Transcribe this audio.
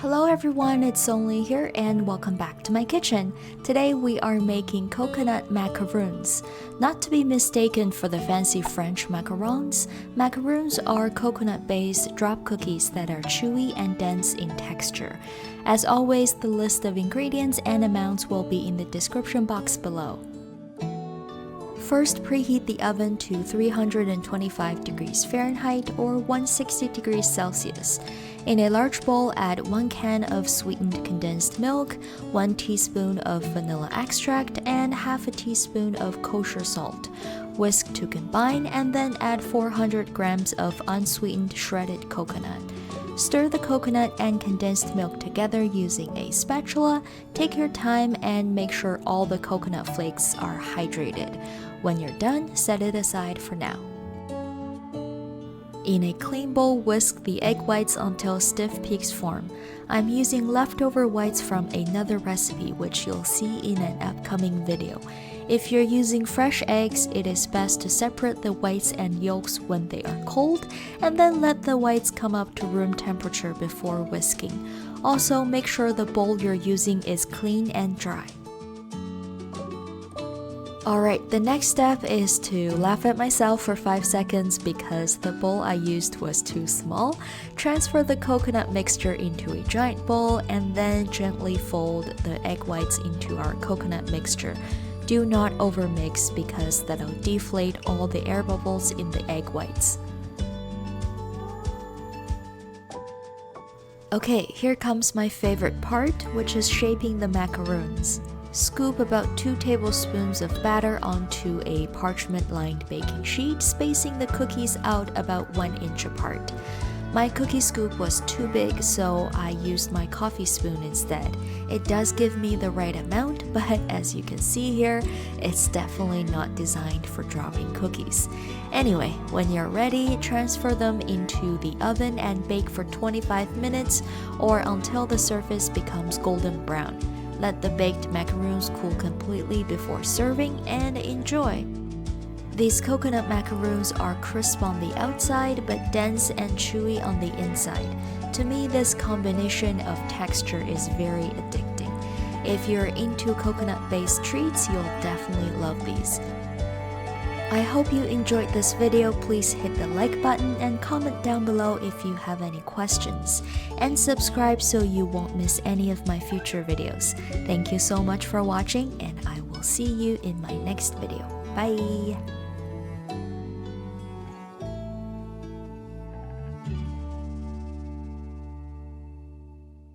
Hello everyone, it's Songling here and welcome back to my kitchen. Today we are making coconut macaroons. Not to be mistaken for the fancy French macarons, macaroons are coconut-based drop cookies that are chewy and dense in texture. As always, the list of ingredients and amounts will be in the description box below. First, preheat the oven to 325 degrees Fahrenheit or 160 degrees Celsius. In a large bowl, add 1 can of sweetened condensed milk, 1 teaspoon of vanilla extract, and half a teaspoon of kosher salt. Whisk to combine and then add 400 grams of unsweetened shredded coconut. Stir the coconut and condensed milk together using a spatula. Take your time and make sure all the coconut flakes are hydrated. When you're done, set it aside for now. In a clean bowl, whisk the egg whites until stiff peaks form. I'm using leftover whites from another recipe which you'll see in an upcoming video. If you're using fresh eggs, it is best to separate the whites and yolks when they are cold, and then let the whites come up to room temperature before whisking. Also, make sure the bowl you're using is clean and dry. Alright, the next step is to laugh at myself for 5 seconds because the bowl I used was too small. Transfer the coconut mixture into a giant bowl and then gently fold the egg whites into our coconut mixture. Do not overmix because that'll deflate all the air bubbles in the egg whites. Okay, here comes my favorite part, which is shaping the macaroons. Scoop about 2 tablespoons of batter onto a parchment-lined baking sheet, spacing the cookies out about 1 inch apart. My cookie scoop was too big, so I used my coffee spoon instead. It does give me the right amount, but as you can see here, it's definitely not designed for dropping cookies. Anyway, when you're ready, transfer them into the oven and bake for 25 minutes or until the surface becomes golden brown. Let the baked macaroons cool completely before serving and enjoy. These coconut macaroons are crisp on the outside but dense and chewy on the inside. To me, this combination of texture is very addicting. If you're into coconut-based treats, you'll definitely love these. I hope you enjoyed this video. Please hit the like button and comment down below if you have any questions. And subscribe so you won't miss any of my future videos. Thank you so much for watching and I will see you in my next video. Bye!